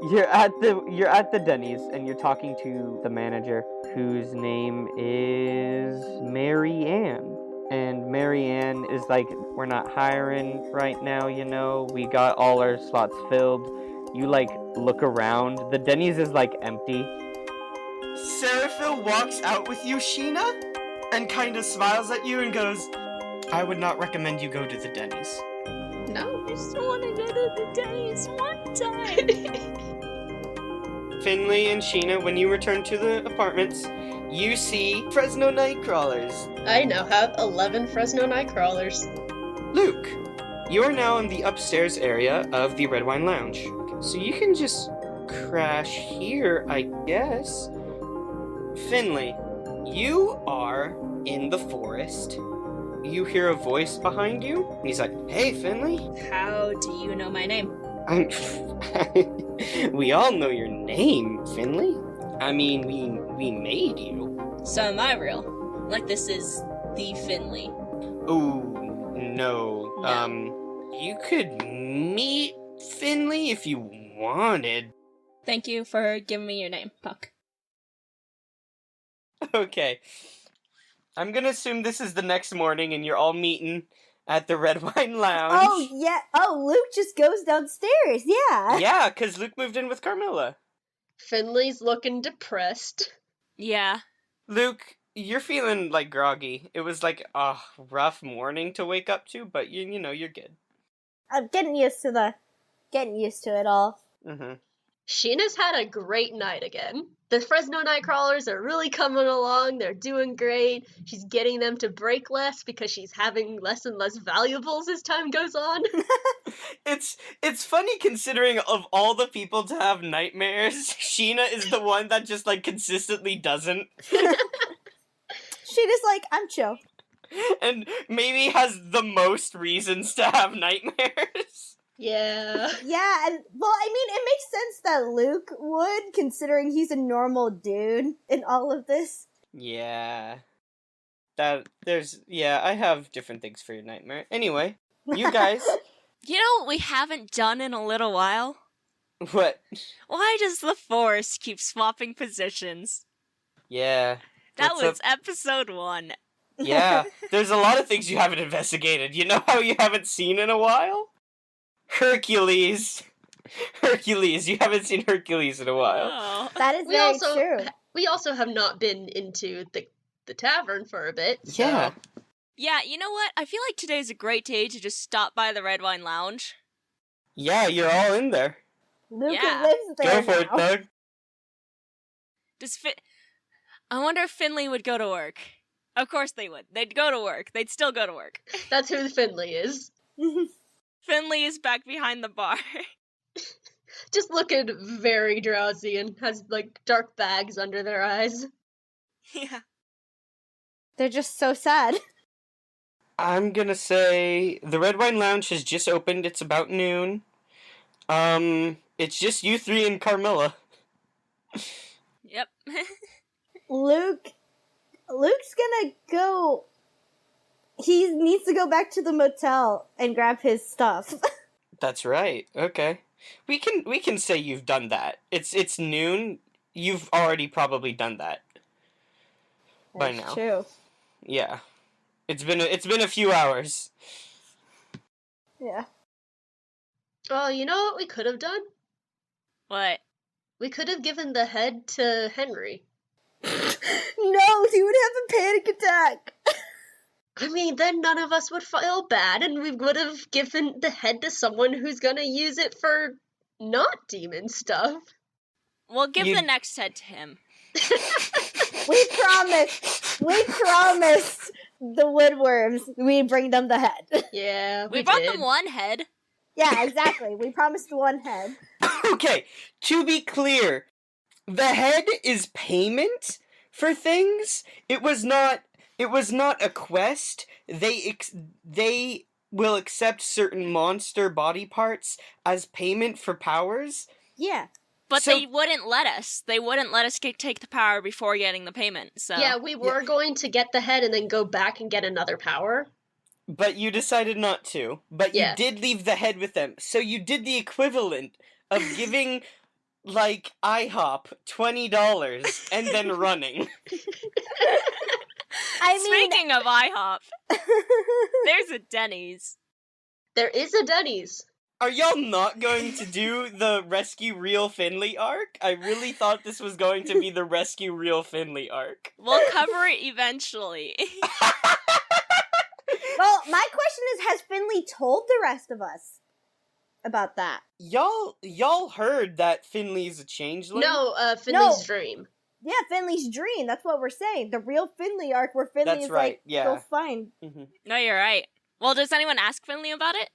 You're at the Denny's and you're talking to the manager, whose name is Mary Ann. And Mary Ann is like, we're not hiring right now, we got all our slots filled. You like look around. The Denny's is like empty. Seraphil walks out with you, Sheena, and kind of smiles at you and goes, I would not recommend you go to the Denny's. No. I just want to go to the Denny's one time. Finley and Sheena, when you return to the apartments, you see Fresno Nightcrawlers. I now have 11 Fresno Nightcrawlers. Luke, you are now in the upstairs area of the Red Wine Lounge. So you can just crash here, I guess. Finley, you are in the forest. You hear a voice behind you, and he's like, Hey, Finley. How do you know my name? We all know your name, Finley. I mean, we made you. So am I real? Like this is the Finley. Oh, no. You could meet Finley if you wanted. Thank you for giving me your name, Puck. Okay. I'm gonna assume this is the next morning and you're all meeting at the Red Wine Lounge. Oh, yeah. Oh, Luke just goes downstairs. Yeah. Yeah, because Luke moved in with Carmilla. Finley's looking depressed. Yeah. Luke, you're feeling, like, groggy. It was, like, a rough morning to wake up to, but, you know, you're good. I'm getting used to it all. Mm-hmm. Sheena's had a great night again. The Fresno Nightcrawlers are really coming along. They're doing great. She's getting them to break less because she's having less and less valuables as time goes on. It's funny considering of all the people to have nightmares, Sheena is the one that just, like, consistently doesn't. She just like, I'm chill. And maybe has the most reasons to have nightmares. Yeah. Yeah, and, well, I mean, it makes sense that Luke would, considering he's a normal dude in all of this. Yeah. I have different things for your nightmare. Anyway, you guys. You know what we haven't done in a little while? What? Why does the forest keep swapping positions? Yeah. That What's was up? episode 1. Yeah, there's a lot of things you haven't investigated. You know how you haven't seen in a while? Hercules, you haven't seen Hercules in a while. Oh. That is We very also true. we also have not been into the tavern for a bit. So. Yeah. Yeah, you know what? I feel like today's a great day to just stop by the Red Wine Lounge. Yeah, you're all in there. Luke Yeah. lives there Go for it, now. Doug. I wonder if Finley would go to work. Of course they would. They'd go to work. They'd still go to work. That's who Finley is. Finley is back behind the bar. Just looking very drowsy and has, like, dark bags under their eyes. Yeah. They're just so sad. I'm gonna say the Red Wine Lounge has just opened. It's about noon. It's just you three and Carmilla. Yep. Luke's gonna go. He needs to go back to the motel and grab his stuff. That's right. Okay. We can say you've done that. It's noon. You've already probably done that by That's now. true. Yeah. It's been a few hours. Yeah. Oh, you know what we could have done? What? We could have given the head to Henry. No, he would have a panic attack. I mean, then none of us would feel bad, and we would have given the head to someone who's gonna use it for not demon stuff. We'll give You- the next head to him. We promised the woodworms we'd bring them the head. Yeah, We we brought did. them one head. Yeah, exactly. We promised one head. Okay, to be clear, the head is payment for things. It was not a quest. They will accept certain monster body parts as payment for powers. Yeah. But So- they wouldn't let us. They wouldn't let us take the power before getting the payment. So Yeah, we were going to get the head and then go back and get another power. But you decided not to. But Yeah. you did leave the head with them. So you did the equivalent of giving like IHOP, $20, and then running. I mean, Speaking of IHOP, there's a Denny's. There is a Denny's. Are y'all not going to do the Rescue Real Finley arc? I really thought this was going to be the Rescue Real Finley arc. We'll cover it eventually. well, my question is, has Finley told the rest of us about that? Y'all heard that Finley's a changeling? No, Finley's No. dream. Yeah, Finley's dream. That's what we're saying. The real Finley arc where Finley That's is right, like, yeah. go find. No, you're right. Well, does anyone ask Finley about it?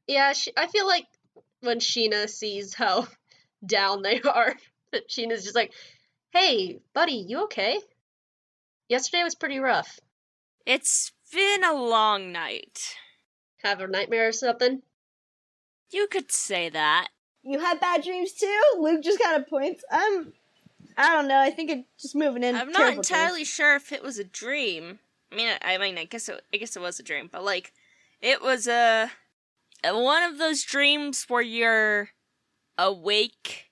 Yeah, I feel like when Sheena sees how down they are, Sheena's just like, hey, buddy, you okay? Yesterday was pretty rough. It's been a long night. Have a nightmare or something? You could say that. You had bad dreams too? Luke just kind of points. I don't know. I think it's just moving in. I'm not entirely sure if it was a dream. I guess it was a dream, but like, it was one of those dreams where you're awake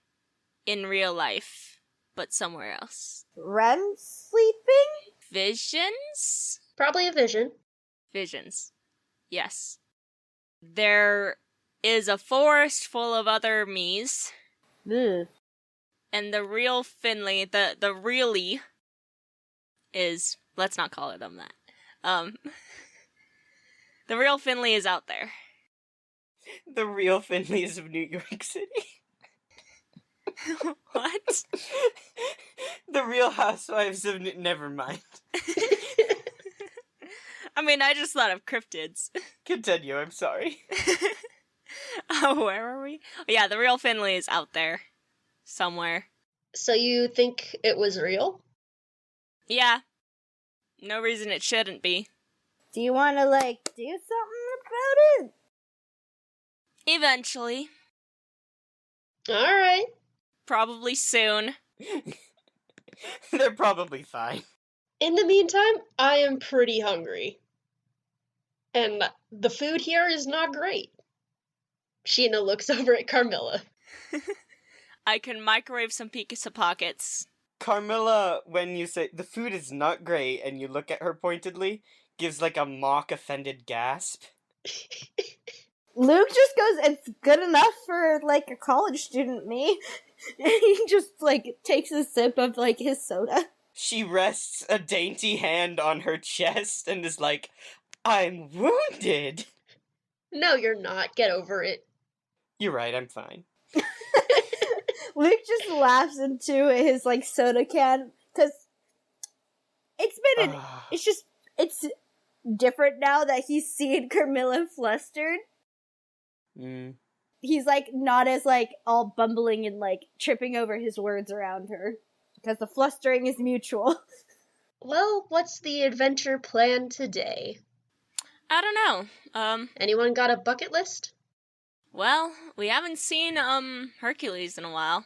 in real life, but somewhere else. REM sleeping? Visions? Probably a vision. Visions. Yes. There is a forest full of other me's, Ugh. and the real Finley, the really is, let's not call them that. The real Finley is out there. The Real Finleys of New York City. What? The Real Housewives of never mind. I just thought of cryptids. Continue, I'm sorry. Oh, where are we? Oh, yeah, the real Finley is out there. Somewhere. So you think it was real? Yeah. No reason it shouldn't be. Do you want to, like, do something about it? Eventually. Alright. Probably soon. They're probably fine. In the meantime, I am pretty hungry. And the food here is not great. Sheena looks over at Carmilla. I can microwave some pizza pockets. Carmilla, when you say the food is not great and you look at her pointedly, gives like a mock offended gasp. Luke just goes, it's good enough for, like, a college student me. And he just, like, takes a sip of, like, his soda. She rests a dainty hand on her chest and is like, I'm wounded. No, you're not. Get over it. You're right, I'm fine. Luke just laughs into his, like, soda can, because it's been it's different now that he's seen Carmilla flustered. He's, like, not as, like, all bumbling and, like, tripping over his words around her. Because the flustering is mutual. Well, what's the adventure plan today? I don't know. Anyone got a bucket list? Well, we haven't seen, Hercules in a while.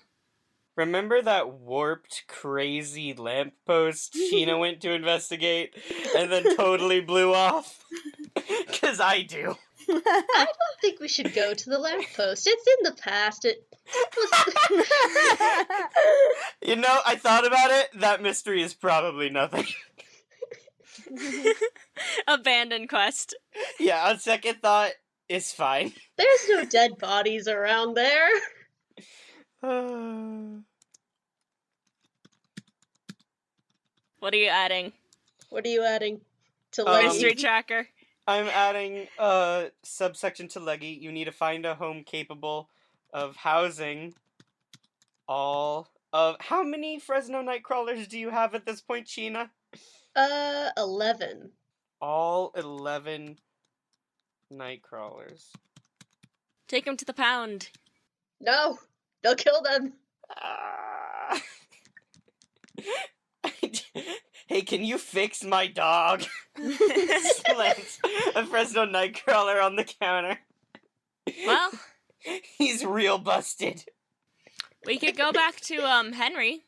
Remember that warped, crazy lamppost Sheena went to investigate and then totally blew off? 'Cause I do. I don't think we should go to the lamppost. It's in the past. It was... You know, I thought about it. That mystery is probably nothing. Abandoned quest. Yeah, on second thought, it's fine. There's no dead bodies around there. What are you adding? What are you adding to Mystery Leggy? tracker. I'm adding subsection to Leggy. You need to find a home capable of housing all of... How many Fresno Nightcrawlers do you have at this point, Sheena? 11. All 11 Nightcrawlers. Take him to the pound. No, they'll kill them. Ah. Hey, can you fix my dog? Slams a Fresno Nightcrawler on the counter. Well, He's real busted. we could go back to, Henry.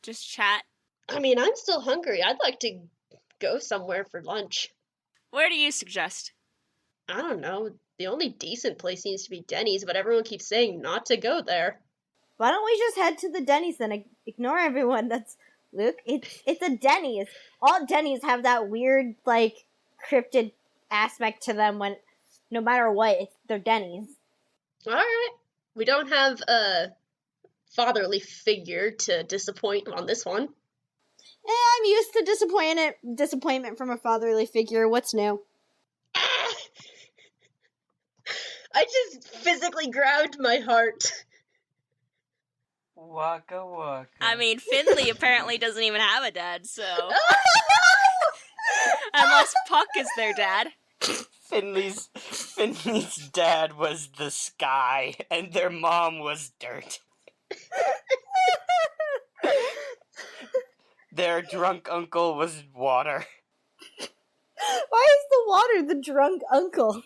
Just chat. I mean, I'm still hungry. I'd like to go somewhere for lunch. Where do you suggest? I don't know. The only decent place seems to be Denny's, but everyone keeps saying not to go there. Why don't we just head to the Denny's then? Ignore everyone. That's Luke. It's a Denny's. All Denny's have that weird, like, cryptid aspect to them when, no matter what, they're Denny's. Alright. We don't have a fatherly figure to disappoint on this one. I'm used to disappointment from a fatherly figure. What's new? I just physically grabbed my heart. Waka waka. I mean, Finley apparently doesn't even have a dad, so. Unless Puck is their dad. Finley's dad was the sky, and their mom was dirt. Their drunk uncle was water. Why is the water the drunk uncle?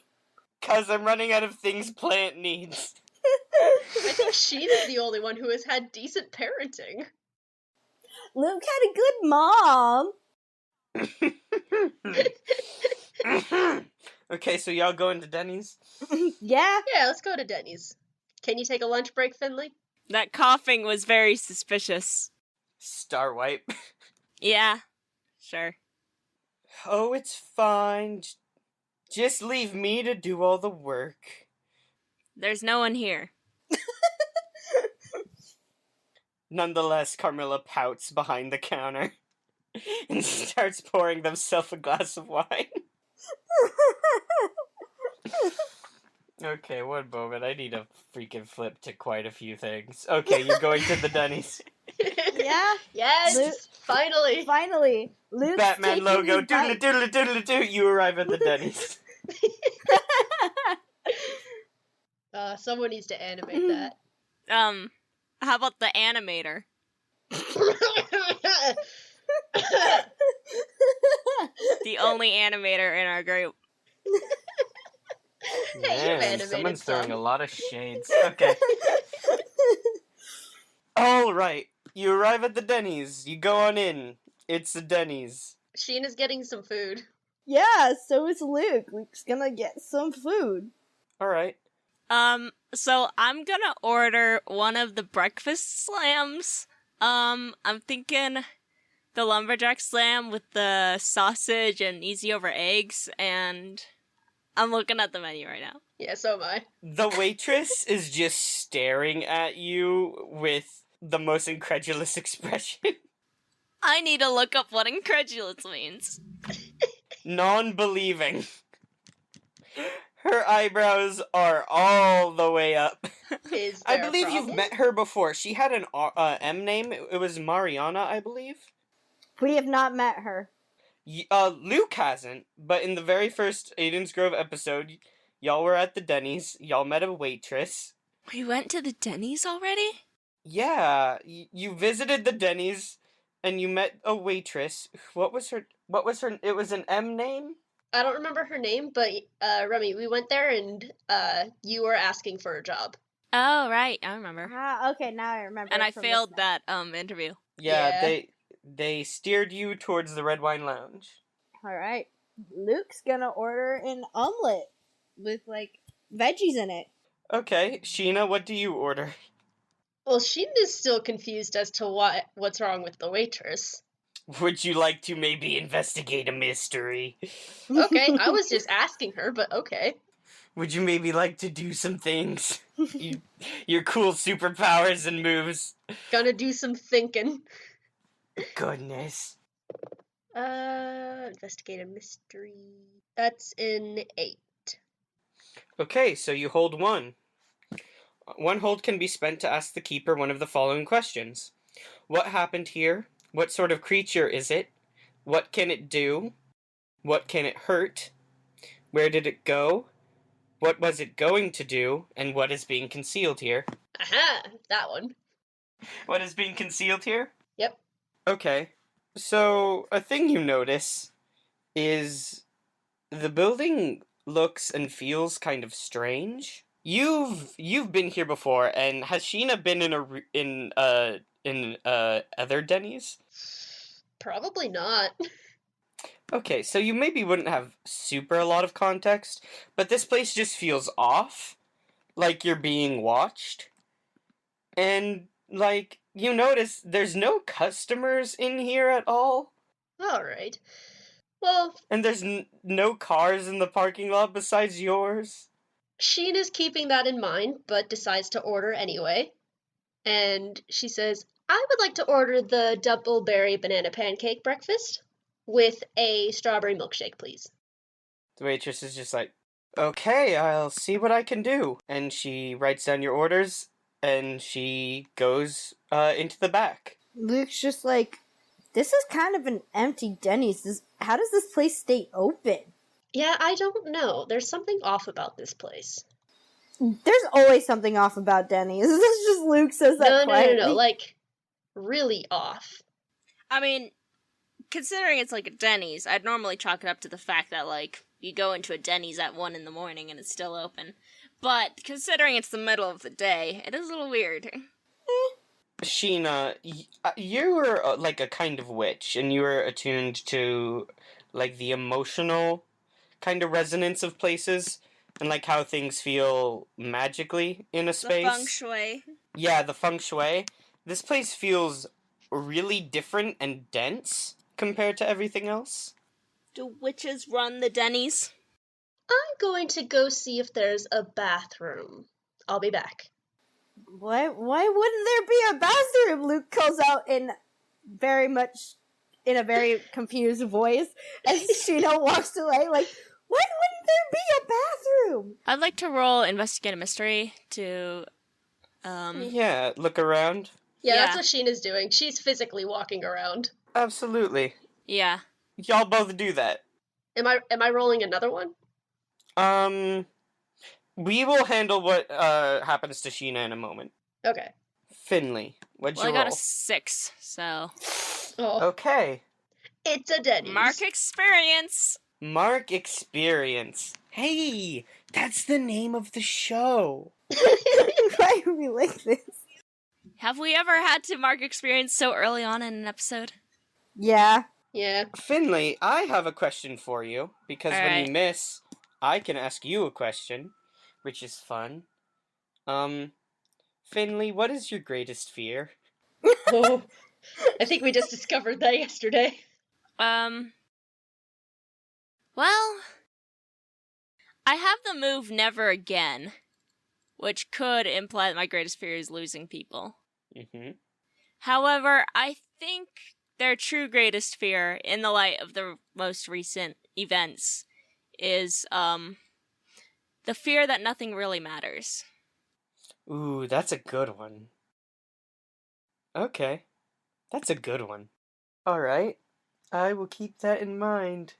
'Cause I'm running out of things plant needs. I think Sheena's the only one who has had decent parenting. Luke had a good mom. Okay, so y'all going to Denny's? Yeah. Yeah, let's go to Denny's. Can you take a lunch break, Finley? That coughing was very suspicious. Star wipe. Yeah, sure. Oh, it's fine. Just leave me to do all the work. There's no one here. Nonetheless, Carmilla pouts behind the counter and starts pouring themselves a glass of wine. Okay, one moment. I need a freaking flip to quite a few things. Okay, you're going to the Denny's. Yeah. Yes, Luke- finally. Finally, Luke's Batman taking logo. his Doodle bite. doodle doodle doo. You arrive at the Denny's. Someone needs to animate that. How about the animator? The only animator in our group. Hey, you've Man, animated someone's some. throwing a lot of shades. Okay. All right. You arrive at the Denny's. You go on in. It's the Denny's. Sheena's getting some food. Yeah, so is Luke. Luke's gonna get some food. All right. So I'm gonna order one of the breakfast slams. I'm thinking the lumberjack slam with the sausage and easy over eggs, and I'm looking at the menu right now. Yeah, so am I. The waitress is just staring at you with the most incredulous expression. I need to look up what incredulous means. Non-believing. Her eyebrows are all the way up. Is I there a believe you've problem? met her before. She had an M name. It was Mariana, I believe. We have not met her. Luke hasn't, but in the very first Aiden's Grove episode, y'all were at the Denny's. Y'all met a waitress. We went to the Denny's already? Yeah, you visited the Denny's, and you met a waitress. What was her? It was an M name? I don't remember her name, but Remy, we went there and you were asking for a job. Oh, right, I remember. Okay, now I remember. And I from failed this now. that interview. Yeah, they steered you towards the Red Wine Lounge. All right, Luke's gonna order an omelet with like veggies in it. Okay, Sheena, what do you order? Well, Sheena's still confused as to what's wrong with the waitress. Would you like to maybe investigate a mystery? Okay, I was just asking her, but okay. Would you maybe like to do some things? Your cool superpowers and moves. Gonna do some thinking. Goodness. Investigate a mystery. That's an 8. Okay, so you hold one. One hold can be spent to ask the keeper one of the following questions. What happened here? What sort of creature is it? What can it do? What can it hurt? Where did it go? What was it going to do? And what is being concealed here? Aha! That one. What is being concealed here? Yep. Okay. So, a thing you notice is the building looks and feels kind of strange. You've been here before, and has Sheena been in other Denny's? Probably not. Okay, so you maybe wouldn't have super a lot of context, but this place just feels off, like you're being watched. And, like, you notice there's no customers in here at all. Alright. Well, And there's no cars in the parking lot besides yours. Sheen is keeping that in mind, but decides to order anyway. And she says, I would like to order the double berry banana pancake breakfast with a strawberry milkshake, please. The waitress is just like, okay, I'll see what I can do. And she writes down your orders, and she goes into the back. Luke's just like, this is kind of an empty Denny's. How does this place stay open? Yeah, I don't know. There's something off about this place. There's always something off about Denny's. This is just Luke says that quietly. No. Like, really off. I mean, considering it's like a Denny's, I'd normally chalk it up to the fact that, like, you go into a Denny's at 1 in the morning and it's still open. But considering it's the middle of the day, it is a little weird. Sheena, you were like a kind of witch, and you were attuned to like the emotional kind of resonance of places, and like how things feel magically in a space. The feng shui. Yeah, the feng shui. This place feels really different and dense compared to everything else. Do witches run the Denny's? I'm going to go see if there's a bathroom. I'll be back. Why wouldn't there be a bathroom? Luke calls out in a very confused voice as Sheena walks away, like, why wouldn't there be a bathroom? I'd like to roll Investigate a Mystery to, Yeah, look around. Yeah, Yeah. that's what Sheena's doing. She's physically walking around. Absolutely. yeah. Y'all both do that. Am I rolling another one? We will handle what happens to Sheena in a moment. Okay. Finley, what'd Well, you I got roll? a 6, so... Oh, Okay. it's a Denny's. Mark experience! Mark Experience. Hey, that's the name of the show. Why are we like this? Have we ever had to mark experience so early on in an episode? Yeah. Yeah. Finley, I have a question for you, because when Alright. you miss, I can ask you a question, which is fun. Finley, what is your greatest fear? Oh, I think we just discovered that yesterday. Well... I have the move Never Again, which could imply that my greatest fear is losing people. Mm-hmm. However, I think their true greatest fear, in the light of the most recent events, is, the fear that nothing really matters. Ooh, that's a good one. Okay. That's a good one. Alright. I will keep that in mind.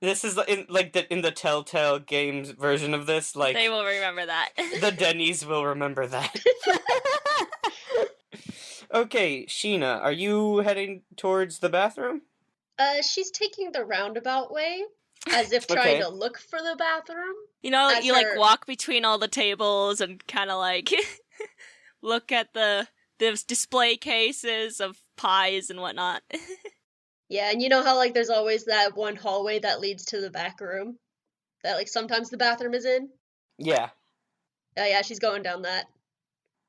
This is in the Telltale Games version of this, like, They will remember that. the Denny's will remember that. Okay, Sheena, are you heading towards the bathroom? She's taking the roundabout way, as if trying Okay. to look for the bathroom. You know, As you like her- walk between all the tables and kind of like look at the display cases of pies and whatnot. Yeah, and you know how, like, there's always that one hallway that leads to the back room? That, like, sometimes the bathroom is in? Yeah. Yeah, she's going down that.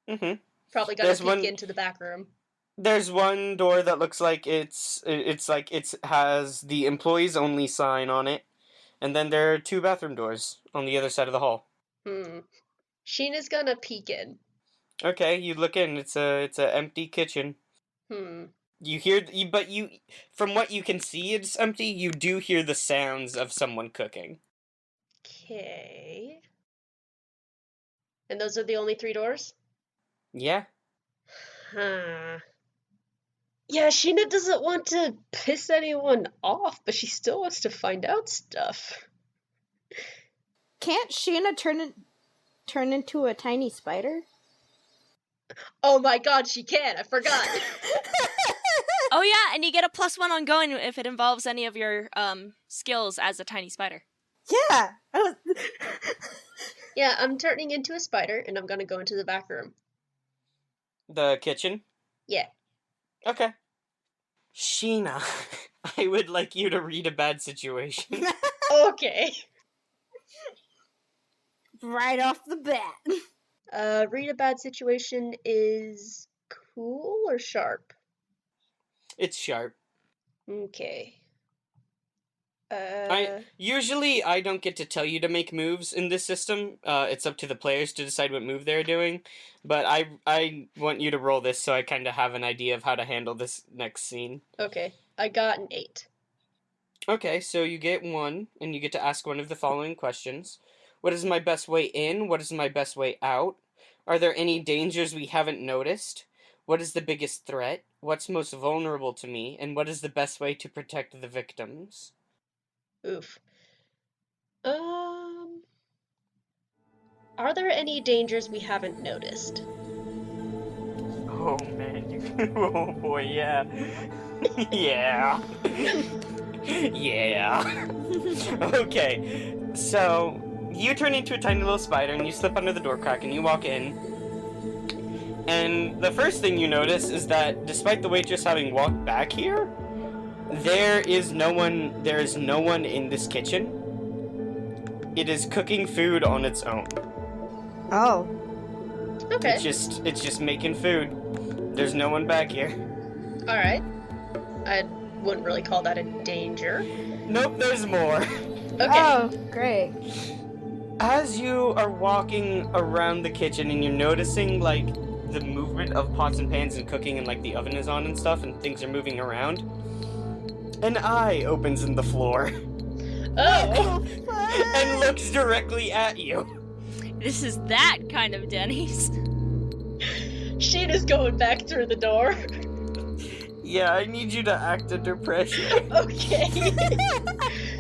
Mm-hmm. Probably gonna There's peek one- into the back room. There's one door that looks like it has the employees only sign on it, and then there are 2 bathroom doors on the other side of the hall. Sheena's gonna peek in. Okay, you look in. It's a empty kitchen. You hear, but from what you can see, it's empty. You do hear the sounds of someone cooking. Okay. And those are the only 3 doors? Yeah. Huh. Yeah, Sheena doesn't want to piss anyone off, but she still wants to find out stuff. Can't Sheena turn into a tiny spider? Oh my god, she can! I forgot! Oh yeah, and you get a +1 ongoing if it involves any of your skills as a tiny spider. Yeah. Yeah, I'm turning into a spider, and I'm gonna go into the back room. The kitchen? Yeah. Okay. Sheena, I would like you to read a bad situation. Okay. Right off the bat. Read a bad situation is cool or sharp? It's sharp. Okay. Usually I don't get to tell you to make moves in this system. It's up to the players to decide what move they're doing. But I want you to roll this so I kind of have an idea of how to handle this next scene. Okay, I got an 8. Okay, so you get 1, and you get to ask one of the following questions. What is my best way in? What is my best way out? Are there any dangers we haven't noticed? What is the biggest threat? What's most vulnerable to me? And what is the best way to protect the victims? Oof. Are there any dangers we haven't noticed? Oh man, oh boy, yeah. Yeah. Yeah. Okay, so you turn into a tiny little spider and you slip under the door crack and you walk in. And the first thing you notice is that despite the waitress having walked back here, there is no one in this kitchen. It is cooking food on its own. Oh. Okay. It's just making food. There's no one back here. All right. I wouldn't really call that a danger. Nope, there's more. Okay. Oh, great. As you are walking around the kitchen and you're noticing like the movement of pots and pans and cooking and like the oven is on and stuff and things are moving around, an eye opens in the floor Oh. and looks directly at you. This is that kind of Denny's. Sheena's going back through the door. Yeah, I need you to act under pressure. Okay.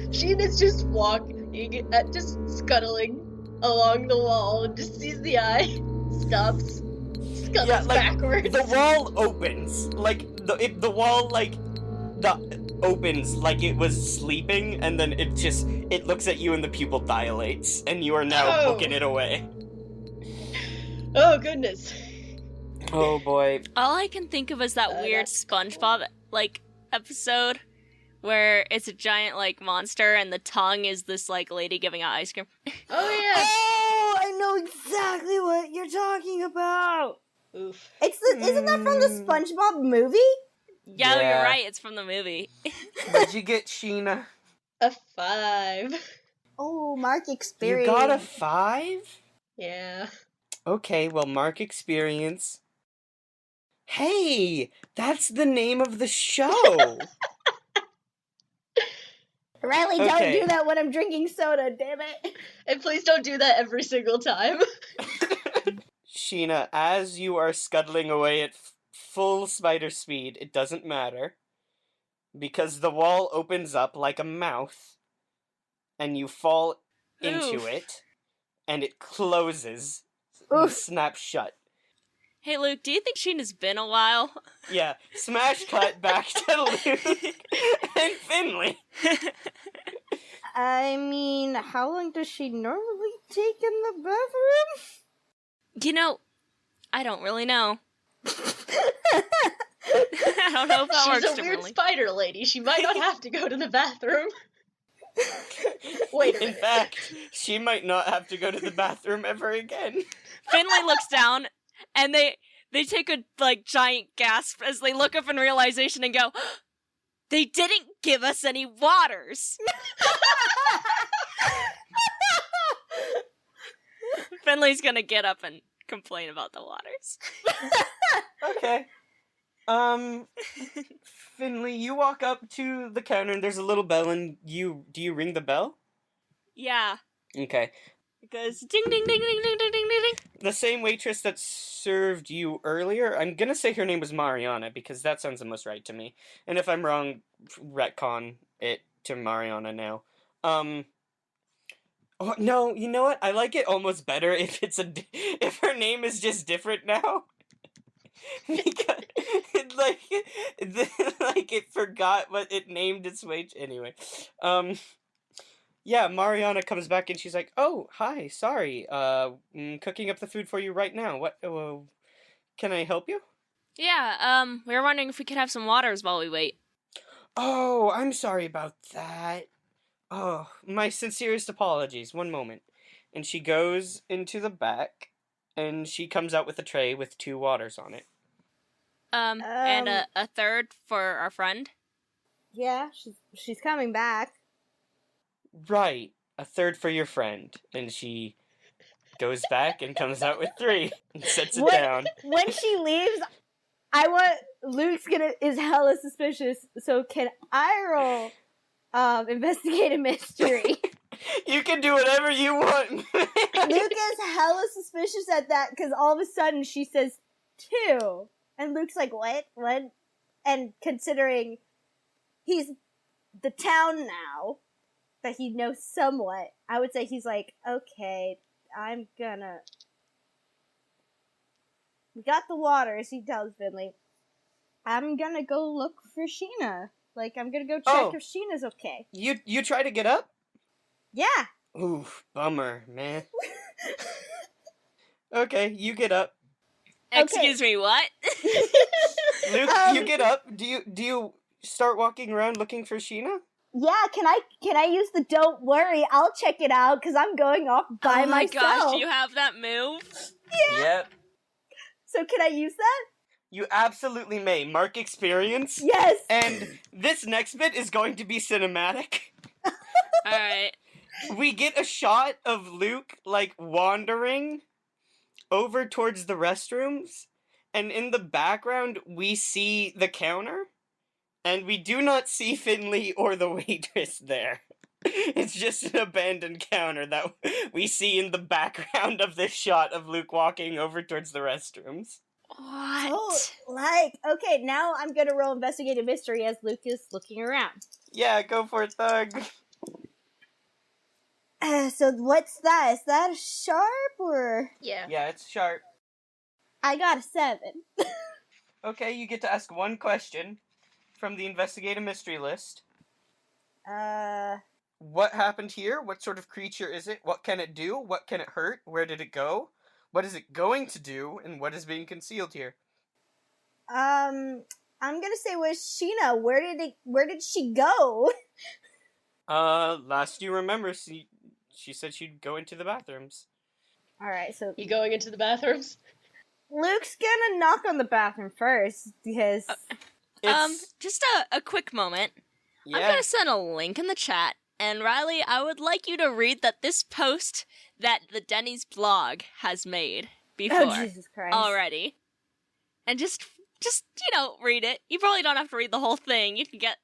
Sheena's just walking, just scuttling along the wall and just sees the eye, scuttles Yeah, like, backwards. The wall opens. Like, the wall, like, opens like it was sleeping, and then it looks at you and the pupil dilates, and you are now Oh. booking it away. Oh, goodness. Oh, boy. All I can think of is that weird that's SpongeBob like episode where it's a giant like monster and the tongue is this like lady giving out ice cream. Oh, yeah. Oh, I know exactly what you're talking about. Oof. Isn't that from the SpongeBob movie? Yeah, Yeah. you're right. It's from the movie. What'd you get, Sheena? A 5. Oh, Mark experience. You got a 5? Yeah. Okay, well, Mark Experience. Hey, that's the name of the show. Riley, don't Okay. do that when I'm drinking soda, damn it. And please don't do that every single time. Sheena, as you are scuttling away at full spider speed, it doesn't matter. Because the wall opens up like a mouth, and you fall into Oof. it, and it closes, Oof. snaps shut. Hey Luke, do you think Sheena's been a while? Yeah, smash cut back to Luke and Finley. I mean, how long does she normally take in the bathroom? You know, I don't really know. I don't know if that She's works a weird differently. spider lady. She might not have to go to the bathroom. Wait a In minute. fact, she might not have to go to the bathroom ever again. Finley looks down, and they take a like giant gasp as they look up in realization and go, "They didn't give us any waters." Finley's gonna get up and complain about the waters. Okay. Finley, you walk up to the counter and there's a little bell and do you ring the bell? Yeah, Okay. it goes ding ding ding ding ding ding ding ding. The same waitress that served you earlier, I'm gonna say her name was Mariana because that sounds the most right to me. And if I'm wrong, retcon it to Mariana now. Oh, no, you know what? I like it almost better if if her name is just different now. Because like it forgot what it named its wage anyway. Yeah, Mariana comes back and she's like, "Oh, hi, sorry. Cooking up the food for you right now. What can I help you?" Yeah, we were wondering if we could have some waters while we wait. Oh, I'm sorry about that. Oh, my sincerest apologies. One moment. And she goes into the back and she comes out with a tray with 2 waters on it. And a third for our friend. Yeah, she's coming back. Right, a third for your friend. And she goes back and comes out with 3 and sets it down. When she leaves, I want Luke's is hella suspicious. So can I roll investigate a mystery? You can do whatever you want. Luke is hella suspicious at that because all of a sudden she says 2. And Luke's like, what? What? And considering he's the town now, that he knows somewhat, I would say he's like, okay, we got the waters, he tells Finley. I'm gonna go look for Sheena. Like, I'm gonna go check if Sheena's okay. You try to get up? Yeah. Ooh, bummer, man. Okay, you get up. Excuse me, what? Luke, you get up. Do you start walking around looking for Sheena? Yeah, can I use the don't worry, I'll check it out, because I'm going off by myself. Oh my gosh, you have that move? Yeah. Yep. So can I use that? You absolutely may. Mark experience. Yes. And this next bit is going to be cinematic. Alright. We get a shot of Luke, like, wandering over towards the restrooms, and in the background, we see the counter, and we do not see Finley or the waitress there. It's just an abandoned counter that we see in the background of this shot of Luke walking over towards the restrooms. What? Oh, okay, now I'm gonna roll investigate a mystery as Luke is looking around. Yeah, go for it, Thug. So what's that? Is that a sharp or? Yeah. Yeah, it's sharp. I got a 7. Okay, you get to ask one question from the investigate a mystery list. What happened here? What sort of creature is it? What can it do? What can it hurt? Where did it go? What is it going to do? And what is being concealed here? I'm gonna say with Sheena. Where did she go? Last you remember, she said she'd go into the bathrooms. Alright, so You going into the bathrooms? Luke's gonna knock on the bathroom first, because... Just a quick moment. Yeah. I'm gonna send a link in the chat, and Riley, I would like you to read this post that the Denny's blog has made before Oh, Jesus Christ. already. And just, read it. You probably don't have to read the whole thing. You can get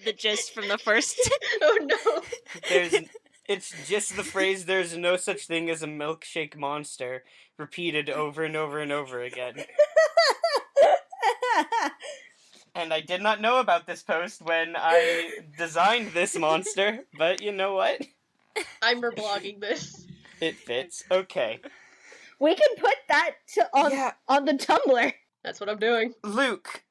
the gist from the first. Oh no. It's just the phrase, there's no such thing as a milkshake monster, repeated over and over and over again. And I did not know about this post when I designed this monster, but you know what? I'm reblogging this. It fits. Okay. We can put that on the Tumblr. That's what I'm doing. Luke,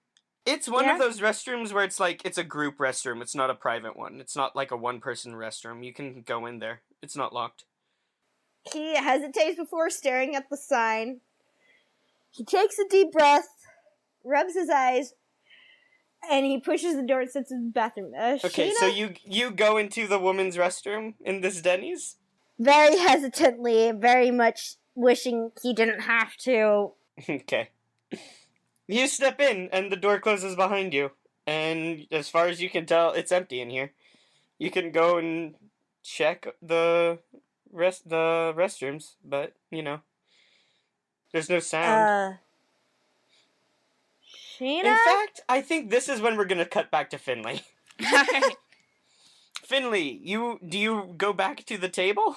it's one Yeah? of those restrooms where it's like, it's a group restroom. It's not a private one. It's not like a one-person restroom. You can go in there. It's not locked. He hesitates before staring at the sign. He takes a deep breath, rubs his eyes, and he pushes the door and sits in the bathroom. Okay, Sheena? so you go into the woman's restroom in this Denny's? Very hesitantly, very much wishing he didn't have to. Okay. You step in, and the door closes behind you. And as far as you can tell, it's empty in here. You can go and check the restrooms, but, there's no sound. Sheena? In fact, I think this is when we're gonna cut back to Finley. Alright. Finley, do you go back to the table?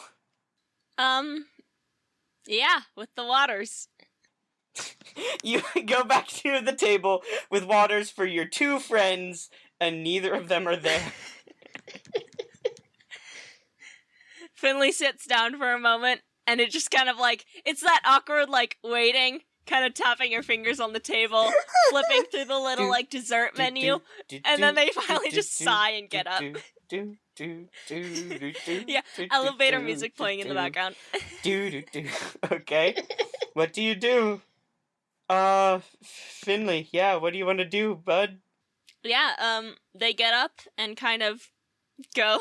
Yeah, with the waters. You go back to the table with waters for your 2 friends, and neither of them are there. Finley sits down for a moment, and it just kind of it's that awkward, waiting, kind of tapping your fingers on the table, flipping through the little, dessert menu, and then they finally just sigh and get up. Yeah, elevator music playing in the background. Okay. What do you do? Finley, yeah, what do you want to do, bud? Yeah, they get up and kind of go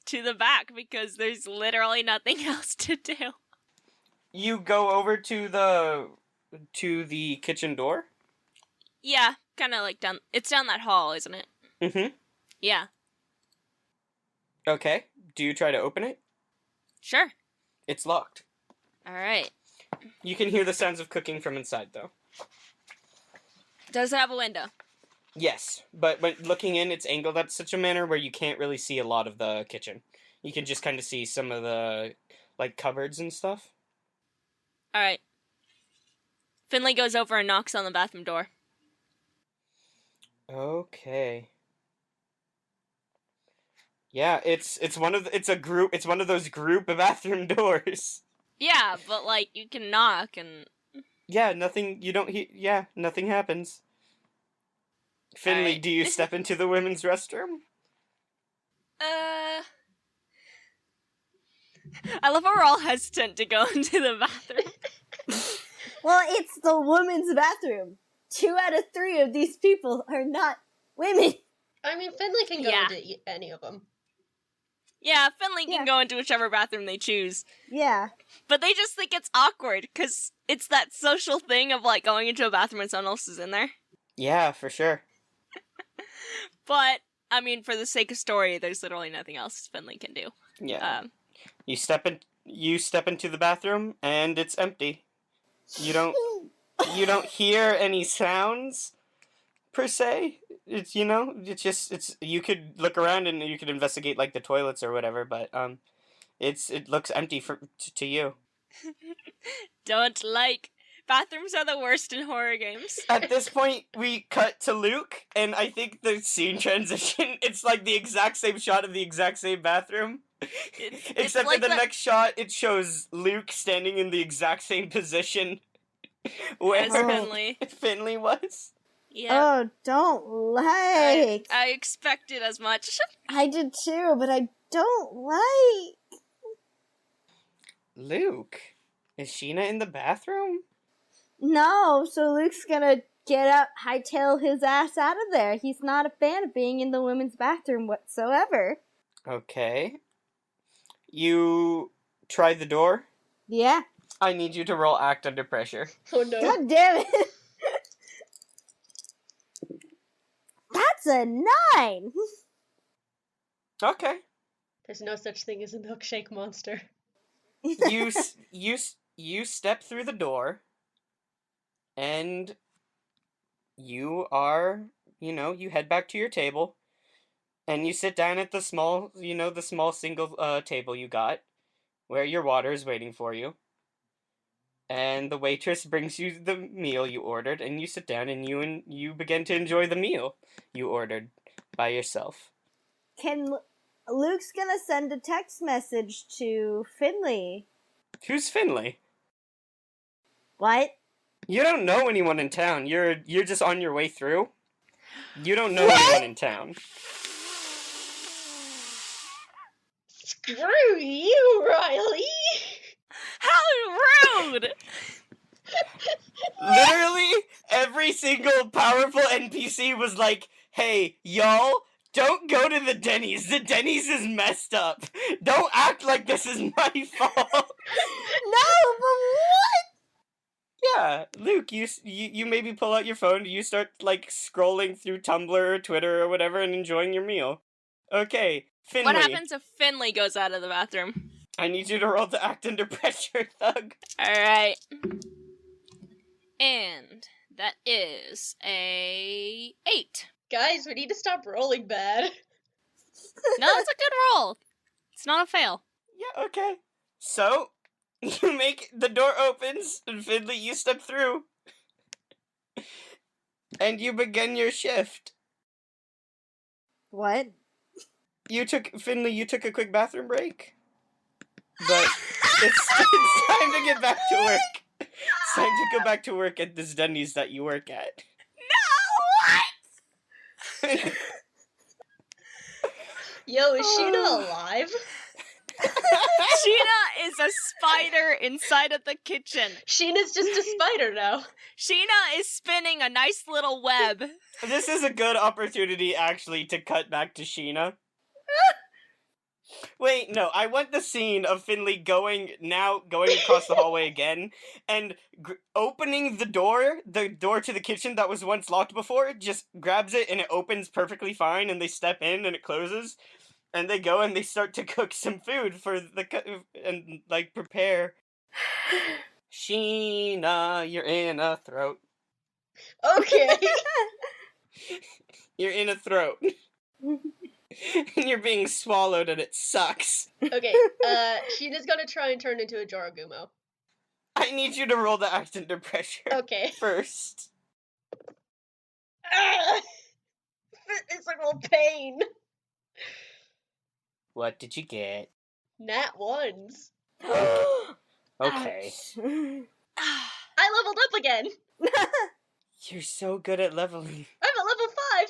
to the back because there's literally nothing else to do. You go over to the kitchen door? Yeah, kind of like down. It's down that hall, isn't it? Mm-hmm. Yeah, Okay. Do you try to open it? sure. It's locked. All right. You can hear the sounds of cooking from inside, though. Does it have a window? Yes, but when looking in, it's angled at such a manner where you can't really see a lot of the kitchen. You can just kind of see some of the, like, cupboards and stuff. All right. Finley goes over and knocks on the bathroom door. Okay. Yeah, it's one of those group bathroom doors. Yeah, but like you can knock and Yeah, nothing. You don't hear. Yeah, nothing happens. Finley, Alright. do you step into the women's restroom? I love how we're all hesitant to go into the bathroom. Well, it's the women's bathroom. 2 out of 3 of these people are not women. I mean, Finley can go Yeah. into any of them. Yeah, Finley can Yeah. go into whichever bathroom they choose. Yeah. But they just think it's awkward because it's that social thing of like going into a bathroom and someone else is in there. Yeah, for sure. But I mean, for the sake of story, there's literally nothing else Finley can do. Yeah. You step into the bathroom and it's empty. You don't hear any sounds per se. It's you could look around and you could investigate like the toilets or whatever, but it looks empty to you. Don't like bathrooms are the worst in horror games. At this point, we cut to Luke, and I think the scene transition, it's like the exact same shot of the exact same bathroom. It's Except like in the that- next shot, it shows Luke standing in the exact same position where As Finley. Finley was. Yeah. Oh, don't like. I expected as much. I did too, but I don't like. Luke, is Sheena in the bathroom? No, so Luke's gonna get up, hightail his ass out of there. He's not a fan of being in the women's bathroom whatsoever. Okay. You tried the door? Yeah. I need you to roll act under pressure. Oh no. God damn it. That's a 9. Okay. There's no such thing as a milkshake monster. You step through the door, and you are, you head back to your table, and you sit down at the small single table you got, where your water is waiting for you. And the waitress brings you the meal you ordered, and you sit down and you begin to enjoy the meal you ordered by yourself. Luke's gonna send a text message to Finley. Who's Finley? What? You don't know anyone in town. You're just on your way through. You don't know anyone in town. Screw you, Riley! How rude! Literally, every single powerful NPC was like, hey, y'all, don't go to the Denny's. The Denny's is messed up. Don't act like this is my fault. No, but what? Yeah, Luke, you maybe pull out your phone, you start, like, scrolling through Tumblr or Twitter or whatever and enjoying your meal. Okay, Finley. What happens if Finley goes out of the bathroom? I need you to roll to act under pressure, Thug. Alright. And that is a 8. Guys, we need to stop rolling bad. No, that's a good roll. It's not a fail. Yeah, okay. So, the door opens, and Finley, you step through. And you begin your shift. What? Finley, you took a quick bathroom break. But it's time to get back to work. It's time to go back to work at this Denny's that you work at. No, what? Yo, is Sheena alive? Sheena is a spider inside of the kitchen. Sheena's just a spider now. Sheena is spinning a nice little web. This is a good opportunity, actually, to cut back to Sheena. Wait, no, I want the scene of Finley going across the hallway again, and opening the door to the kitchen that was once locked before, just grabs it and it opens perfectly fine, and they step in and it closes, and they go and they start to cook some food for and like prepare. Sheena, you're in a throat. Okay. You're in a throat. And you're being swallowed and it sucks. Okay, Sheena's gonna try and turn into a Jorogumo. I need you to roll the act under pressure Okay. first. Ah! Physical pain. What did you get? Nat ones. Okay. I leveled up again. You're so good at leveling. I'm at level 5.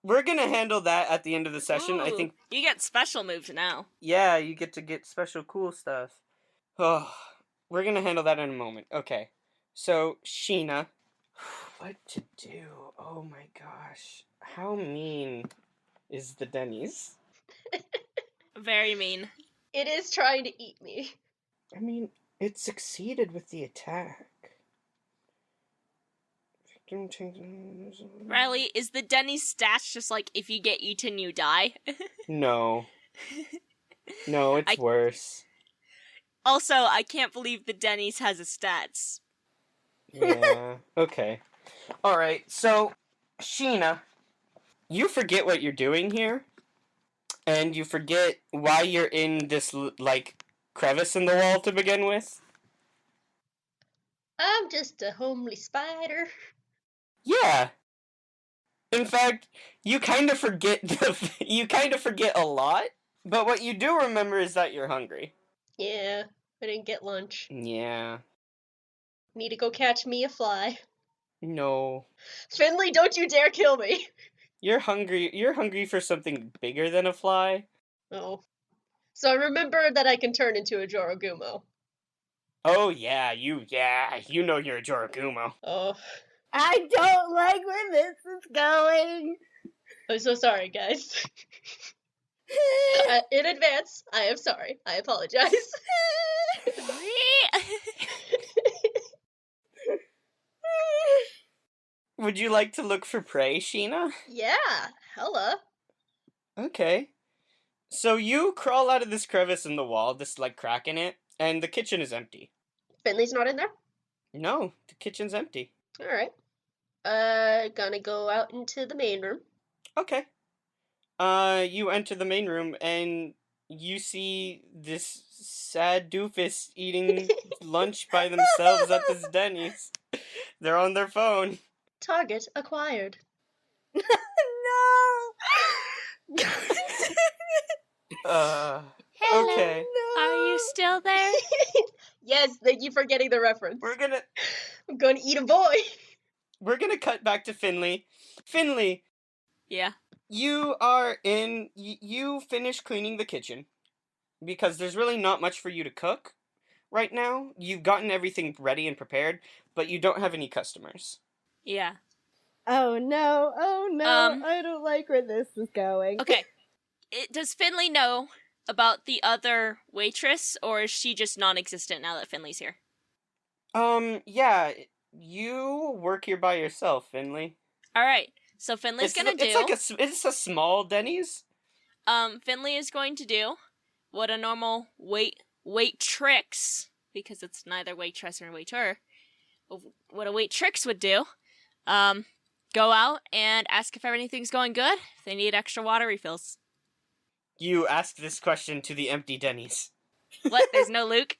We're gonna handle that at the end of the session. I Ooh, think, you get special moves now. yeah, you get to get special cool stuff. Oh, we're gonna handle that in a moment. Okay. So, Sheena. What to do? Oh my gosh. How mean is the Denny's? Very mean. It is trying to eat me. I mean, it succeeded with the attack. Riley, is the Denny's stats just like if you get eaten, you die? No. No, it's worse. Also, I can't believe the Denny's has a stats. Yeah. Okay. Alright, so, Sheena, you forget what you're doing here, and you forget why you're in this, like, crevice in the wall to begin with. I'm just a homely spider. Yeah. In fact, you kind of forget a lot, but what you do remember is that you're hungry. Yeah, I didn't get lunch. Yeah. Need to go catch me a fly. No. Finley, don't you dare kill me. You're hungry for something bigger than a fly? Oh. So I remember that I can turn into a Jorogumo. Oh yeah, you know you're a Jorogumo. Oh. I don't like where this is going. I'm so sorry, guys. In advance, I am sorry. I apologize. Would you like to look for prey, Sheena? Yeah, hella. Okay. So you crawl out of this crevice in the wall, this like crack in it, and the kitchen is empty. Finley's not in there? No, the kitchen's empty. Alright. Gonna go out into the main room. Okay. You enter the main room and you see this sad doofus eating lunch by themselves at this Denny's. They're on their phone. Target acquired. No. Okay. No. Are you still there? Yes, thank you for getting the reference. We're I'm gonna eat a boy. gonna cut back to Finley. Finley, Yeah. you finish cleaning the kitchen because there's really not much for you to cook right now. You've gotten everything ready and prepared, but you don't have any customers. Yeah. Oh no, I don't like where this is going. Okay. Does Finley know about the other waitress, or is she just non-existent now that Finley's here? Yeah, you work here by yourself, Finley. Alright, so Finley's It's a small Denny's. Finley is going to do what a normal waitrix, because it's neither waitress nor waiter, what a waitrix would do. Go out and ask if everything's going good, if they need extra water refills. You ask this question to the empty Denny's. What, there's no Luke?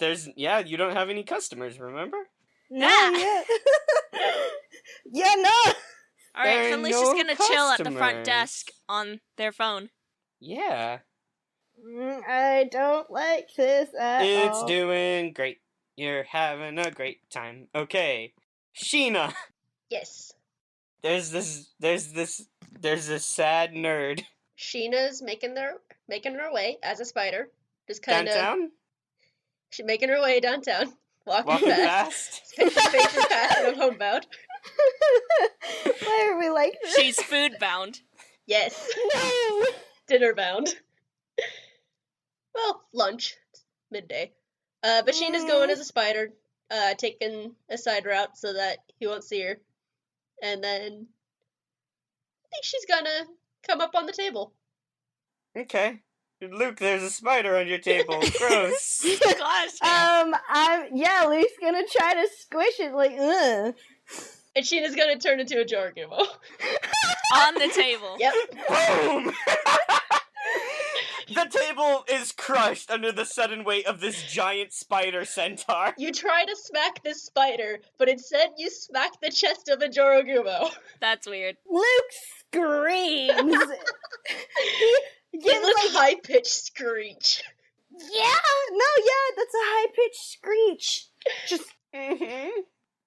You don't have any customers, remember? No, Ah. yeah. Yeah, no. Alright, There are Finley's no just gonna chill at the front customers. desk on their phone. Yeah. I don't like this at It's all. doing great. You're having a great time. Okay. Sheena, Yes. there's this sad nerd. Sheena's making her way as a spider. Just kind of Downtown? she's making her way downtown, walking Walking fast, fast? pacing fast, and I'm homebound. Why are we like this? She's food bound. Yes, No. dinner bound. well, lunch. It's midday. But Sheena's going as a spider, taking a side route so that he won't see her. And then I think she's gonna come up on the table. Okay. Luke, there's a spider on your table. Gross. Gosh. Luke's gonna try to squish it, like, ugh. And Sheena's gonna turn into a Joragumo. On the table. Yep. Boom! The table is crushed under the sudden weight of this giant spider centaur. You try to smack this spider, but instead you smack the chest of a Joragumo. That's weird. Luke screams. He Give gives, a high-pitched screech. that's a high-pitched screech. Just,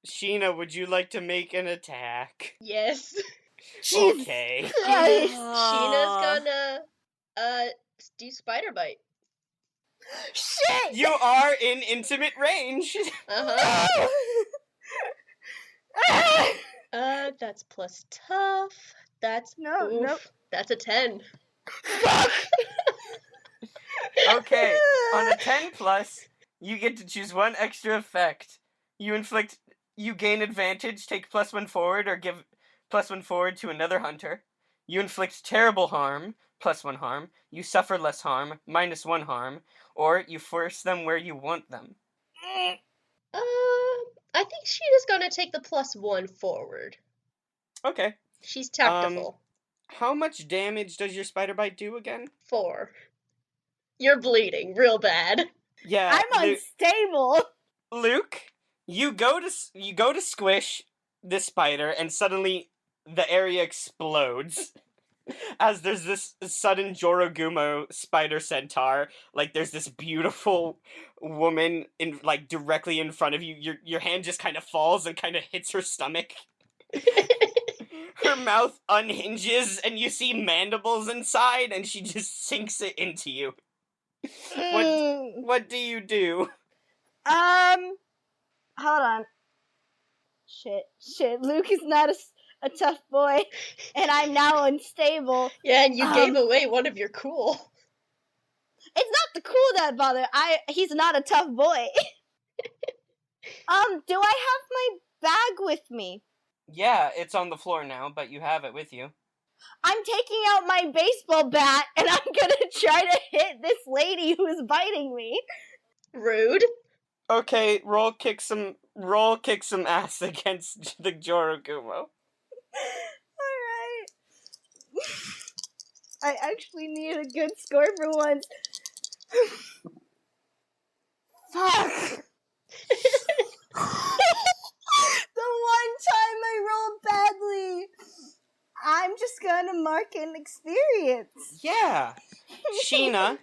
Sheena, would you like to make an attack? Yes. Jesus Okay. Christ. Sheena's gonna, do spider bite. Shit! You are in intimate range. Uh-huh. That's plus tough. That's, Nope. That's a 10. Fuck! Okay, on a 10 plus, you get to choose one extra effect. You gain advantage, take +1 forward, or give +1 forward to another hunter. You inflict terrible harm, +1 harm. You suffer less harm, -1 harm. Or you force them where you want them. I think Sheena's gonna take the +1 forward. Okay. She's tactful. How much damage does your spider bite do again? 4. You're bleeding real bad. Yeah. I'm unstable. Luke, you go to squish this spider, and suddenly the area explodes. As there's this sudden Joragumo spider centaur, like there's this beautiful woman in directly in front of you. Your hand just kind of falls and kind of hits her stomach. Her mouth unhinges, and you see mandibles inside, and she just sinks it into you. What do you do? Hold on. Shit. Luke is not a tough boy, and I'm now unstable. Yeah, and you gave away one of your cool. It's not the cool that bother. He's not a tough boy. Do I have my bag with me? Yeah, it's on the floor now, but you have it with you. I'm taking out my baseball bat, and I'm gonna try to hit this lady who is biting me. Rude. Okay, roll kick some ass against the Joragumo. Alright. I actually need a good score for once. Fuck! The one time I rolled badly. I'm just gonna mark an experience. Yeah. Sheena,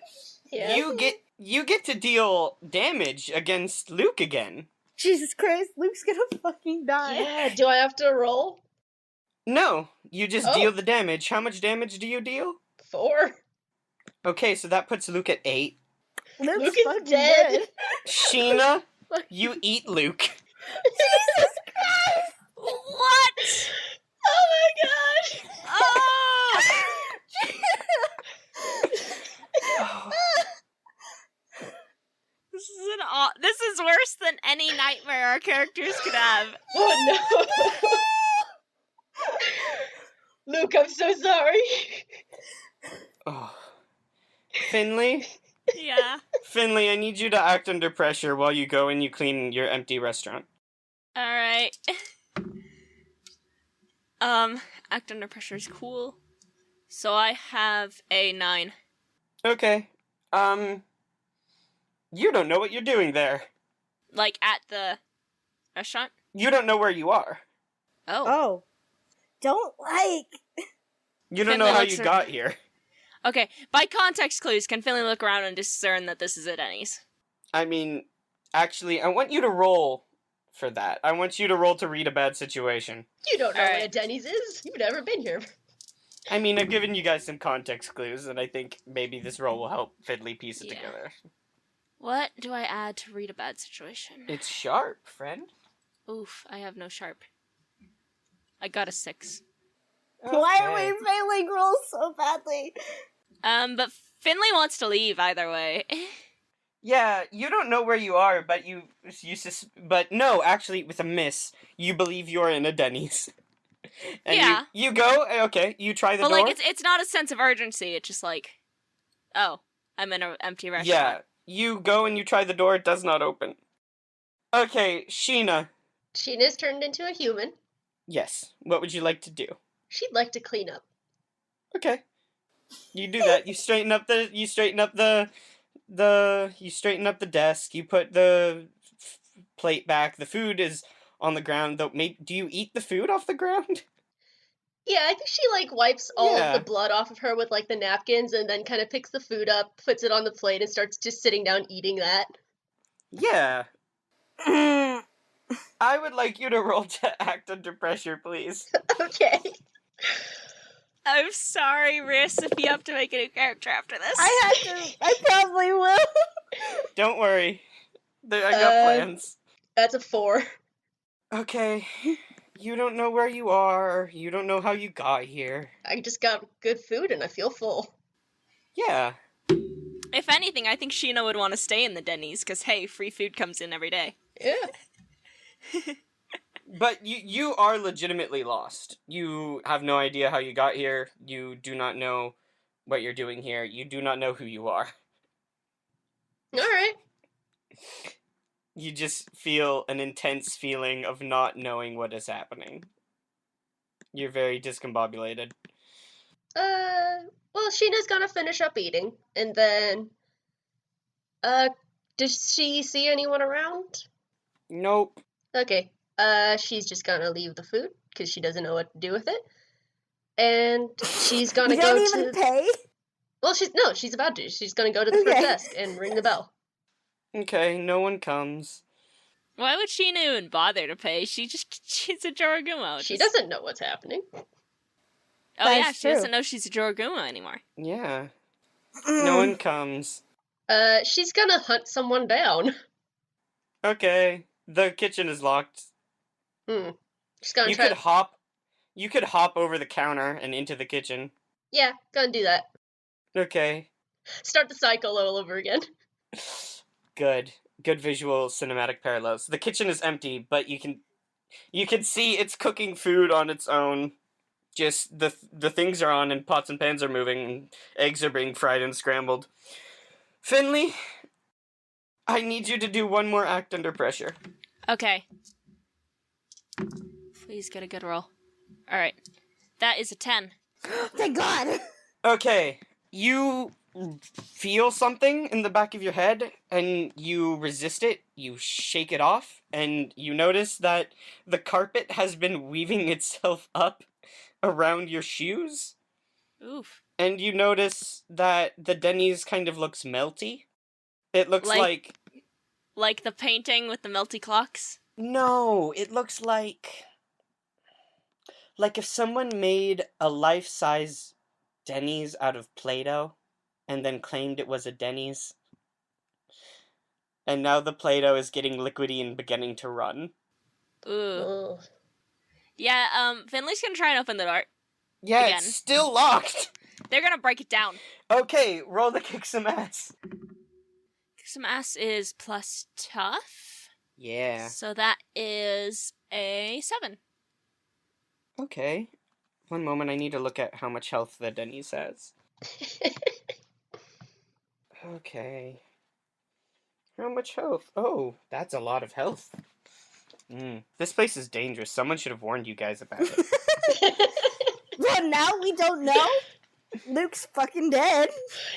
Yeah. you get to deal damage against Luke again. Jesus Christ, Luke's gonna fucking die. Yeah, do I have to roll? No, you just Oh. deal the damage. How much damage do you deal? 4. Okay, so that puts Luke at 8. Luke's Luke is fucking dead. Sheena, you eat Luke. Jesus Christ! What? Oh my god! Oh! This is worse than any nightmare our characters could have. Oh no! Luke, I'm so sorry. Oh. Finley, Yeah. I need you to act under pressure while you go and you clean your empty restaurant. Alright. Act under pressure is cool. So I have a 9. Okay. You don't know what you're doing there. Like, at the restaurant? You don't know where you are. Oh. Oh. Don't You don't Finley know how looks you ar- got here. Okay, by context clues, can Finley look around and discern that this is a Denny's? I mean, actually, I want you to roll for that. I want you to roll to read a bad situation. You don't know Alright. where Denny's is. You've never been here. I mean, I've given you guys some context clues, and I think maybe this roll will help Fiddly piece it Yeah. together. What do I add to read a bad situation? It's sharp, friend. Oof, I have no sharp. I got a 6. Why are Okay. we failing rolls so badly? But Finley wants to leave either way. Yeah, you don't know where you are, but but no, actually, with a miss, you believe you're in a Denny's. And Yeah. you go, okay, you try the But door. like, it's not a sense of urgency. It's just like, oh, I'm in an empty Yeah, restaurant. you go and you try the door, it does not open. Okay, Sheena. Sheena's turned into a human. Yes, what would you like to do? She'd like to clean up. Okay. You do that. You straighten up the desk. You put the plate back. The food is on the ground. Though, do you eat the food off the ground? Yeah, I think she like wipes all Yeah. of the blood off of her with like the napkins and then kind of picks the food up, puts it on the plate, and starts just sitting down eating that. Yeah. I would like you to roll to act under pressure, please. Okay. I'm sorry, Riss, if you have to make a new character after this. I probably will. Don't worry. I got plans. That's a 4. Okay. You don't know where you are. You don't know how you got here. I just got good food and I feel full. Yeah. If anything, I think Sheena would want to stay in the Denny's, because, hey, free food comes in every day. Yeah. But you are legitimately lost. You have no idea how you got here. You do not know what you're doing here. You do not know who you are. Alright. You just feel an intense feeling of not knowing what is happening. You're very discombobulated. Well, Sheena's gonna finish up eating, and then, does she see anyone around? Nope. Okay, she's just gonna leave the food, because she doesn't know what to do with it. And she's gonna You go don't to... even pay? Well, she's about to. She's gonna go to the front Okay. desk and ring the bell. Okay, no one comes. Why would Sheena even bother to pay? She's a Joragumo. She doesn't know what's happening. Oh That's yeah, she true. doesn't know she's a Joragumo anymore. Yeah. No one comes. She's gonna hunt someone down. Okay. The kitchen is locked. She's gonna You try... could hop over the counter and into the kitchen. Yeah, gonna do that. Okay. Start the cycle all over again. Good. Good visual cinematic parallels. The kitchen is empty, but you can see it's cooking food on its own. Just the things are on and pots and pans are moving and eggs are being fried and scrambled. Finley, I need you to do one more act under pressure. Okay. Please get a good roll. Alright. That is a 10. Thank God. Okay, you feel something in the back of your head and you resist it, you shake it off, and you notice that the carpet has been weaving itself up around your shoes, Oof. and you notice that the Denny's kind of looks melty. It looks Like the painting with the melty clocks? No, it looks like if someone made a life-size Denny's out of Play-Doh and then claimed it was a Denny's. And now the Play-Doh is getting liquidy and beginning to run. Ooh. Ugh. Yeah, Finley's gonna try and open the door. Yeah, Again. it's still locked! They're gonna break it down. Okay, roll to kick some ass. Some ass is plus tough. Yeah. So that is a 7. Okay. One moment, I need to look at how much health the Denny's has. Okay. How much health? Oh, that's a lot of health. This place is dangerous. Someone should have warned you guys about it. Well, now we don't know. Luke's fucking dead.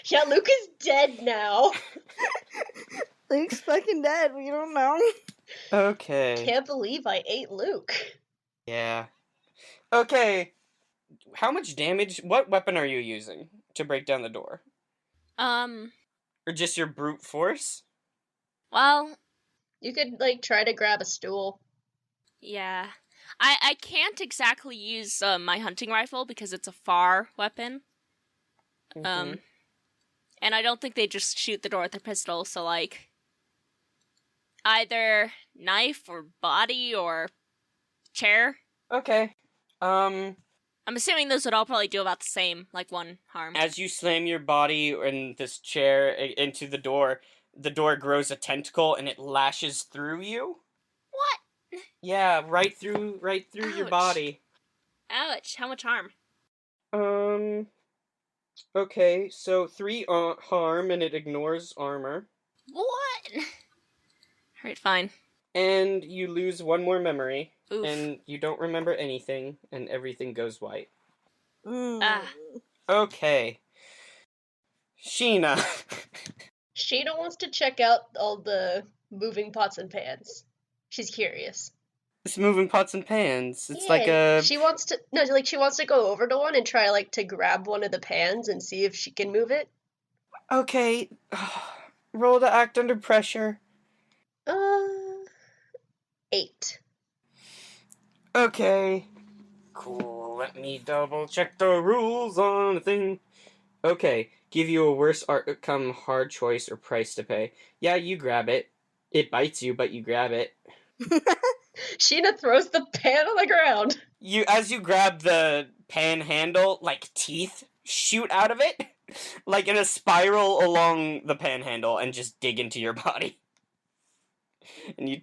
Yeah, Luke is dead now. Luke's fucking dead. We don't know. Okay. Can't believe I ate Luke. Yeah. Okay. How much damage? What weapon are you using to break down the door? Or just your brute force? Well, You could, like, try to grab a stool. yeah. I can't exactly use my hunting rifle because it's a far weapon. Mhm. And I don't think they just shoot the door with their pistol, so, like, either knife or body or chair. Okay. I'm assuming those would all probably do about the same, like 1 harm. As you slam your body in this chair into the door grows a tentacle and it lashes through you. What? Yeah, right through your Ouch. body. Ouch, how much harm? Okay, so 3 harm and it ignores armor. What? Alright, fine. And you lose 1 more memory. Oof. And you don't remember anything, and everything goes white. Ah. Okay. Sheena. Sheena wants to check out all the moving pots and pans. She's curious. It's moving pots and pans. It's like a... She wants to go over to one and try to grab one of the pans and see if she can move it. Okay. Roll to act under pressure. 8. Okay. Cool. Let me double check the rules on the thing. Okay. Give you a worse outcome, hard choice, or price to pay. Yeah, you grab it. It bites you, but you grab it. Sheena throws the pan on the ground. As you grab the pan handle, teeth shoot out of it, in a spiral along the pan handle, and just dig into your body. And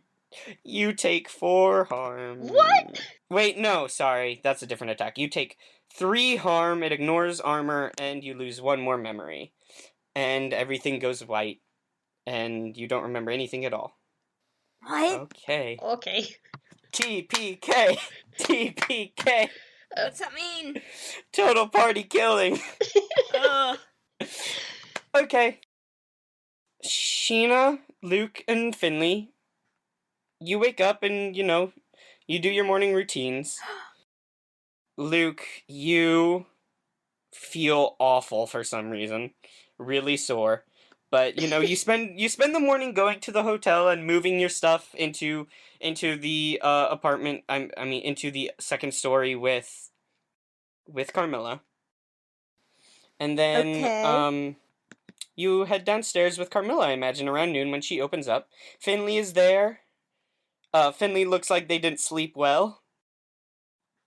you take 4 harm. What? Wait, no, sorry, that's a different attack. You take 3 harm, it ignores armor, and you lose 1 more memory. And everything goes white, and you don't remember anything at all. What? Okay. Okay. TPK! TPK! What's that mean? Total party killing! Ugh. Okay. Sheena, Luke, and Finley, you wake up and, you do your morning routines. Luke, you feel awful for some reason. Really sore. But, you spend the morning going to the hotel and moving your stuff into the apartment, into the second story with Carmilla. And then, Okay. you head downstairs with Carmilla, I imagine, around noon when she opens up. Finley is there. Finley looks like they didn't sleep well.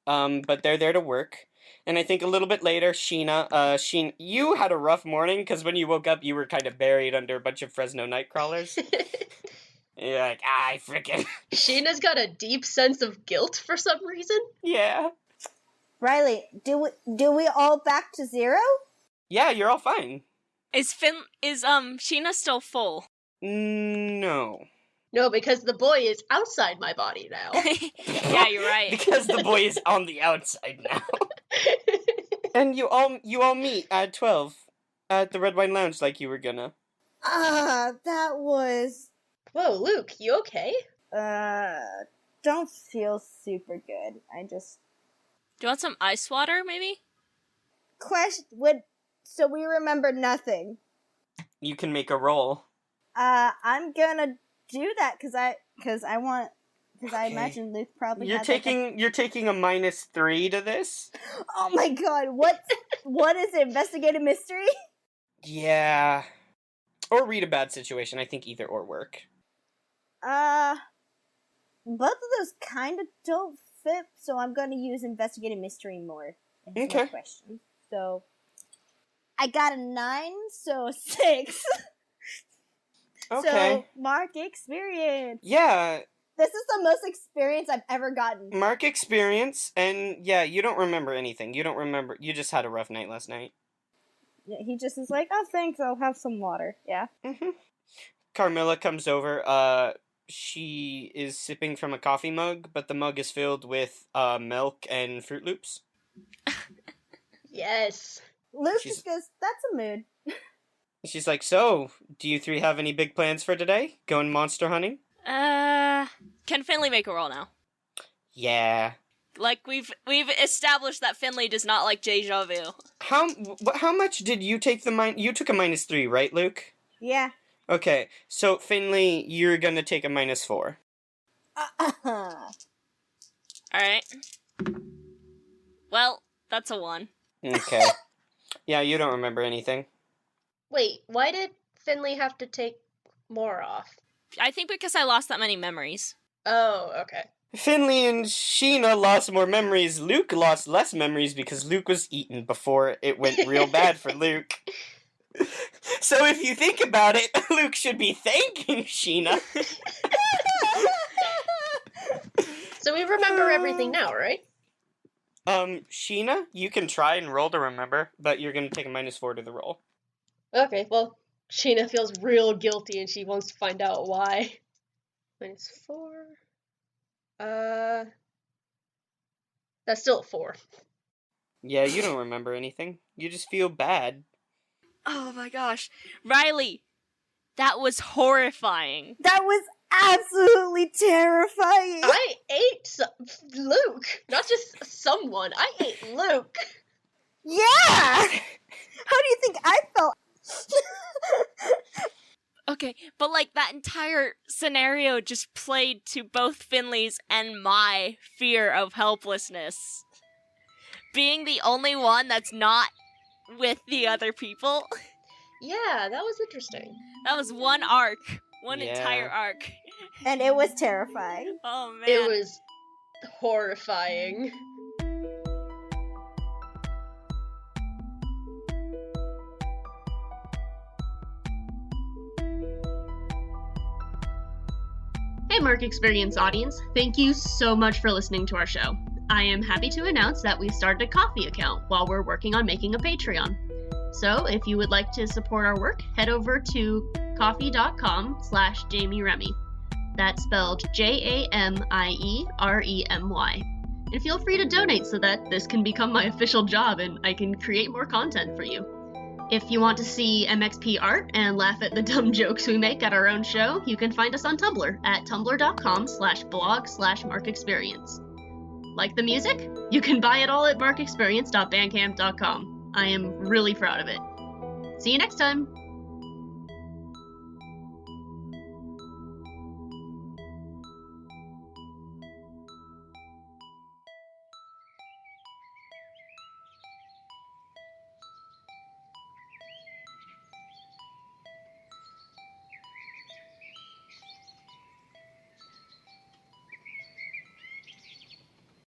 But they're there to work. And I think a little bit later, Sheena, you had a rough morning, because when you woke up, you were kind of buried under a bunch of Fresno Nightcrawlers. You're like, I frickin'... Sheena's got a deep sense of guilt for some reason. Yeah. Riley, do we all back to 0? Yeah, you're all fine. Is Sheena still full? No. No, because the boy is outside my body now. Yeah, you're right. Because the boy is on the outside now. And you all meet at 12 at the Red Wine Lounge like you were gonna. That was... Whoa, Luke, you okay? Don't feel super good. Do you want some ice water, maybe? So we remember nothing. You can make a roll. I'm gonna do that because I Okay. imagine Luke probably You're has taking a -3 to this? Oh my god, what is it? Investigative mystery? Yeah. Or read a bad situation. I think either or work. Both of those kind of don't fit, so I'm gonna use investigative mystery more. Answer my Okay. question. So I got a 9, so 6. Okay. So mark experience. Yeah, This is the most experience I've ever gotten. mark experience, and yeah, you don't remember anything. You just had a rough night last night. Yeah, he just is like, oh, thanks, I'll have some water. Yeah. Carmilla comes over. She is sipping from a coffee mug, but the mug is filled with milk and Fruit Loops. Yes. Luke She's- just goes, that's a mood. She's like, so, do you 3 have any big plans for today? Going monster hunting? Can Finley make a roll now? Yeah. Like, we've established that Finley does not like deja vu. How much did you take you took a -3, right, Luke? Yeah. Okay, so Finley, you're gonna take a -4. Alright. Well, that's a 1. Okay. Yeah, you don't remember anything. Wait, why did Finley have to take more off? I think because I lost that many memories. Oh, okay. Finley and Sheena lost more memories. Luke lost less memories because Luke was eaten before it went real bad for Luke. So if you think about it, Luke should be thanking Sheena. So we remember everything now, right? Sheena, you can try and roll to remember, but you're gonna take a -4 to the roll. Okay, well, Sheena feels real guilty and she wants to find out why. -4. That's still a 4. Yeah, you don't remember anything. You just feel bad. Oh my gosh. Riley, that was horrifying. That was absolutely terrifying. I ate Luke, not just someone. I ate Luke. Yeah! How do you think I felt? Okay, but like that entire scenario just played to both Finley's and my fear of helplessness. Being the only one that's not with the other people. Yeah, that was interesting. That was one arc. One Yeah. entire arc. And it was terrifying. Oh man. It was horrifying. Hey Mark Experience audience, thank you so much for listening to our show. I am happy to announce that we've started a Ko-fi account while we're working on making a Patreon. So if you would like to support our work, head over to ko-fi.com/Jamie Remy. That's spelled JAMIEREMY. And feel free to donate so that this can become my official job and I can create more content for you. If you want to see MXP art and laugh at the dumb jokes we make at our own show, you can find us on Tumblr at tumblr.com/blog/markexperience. Like the music? You can buy it all at markexperience.bandcamp.com. I am really proud of it. See you next time!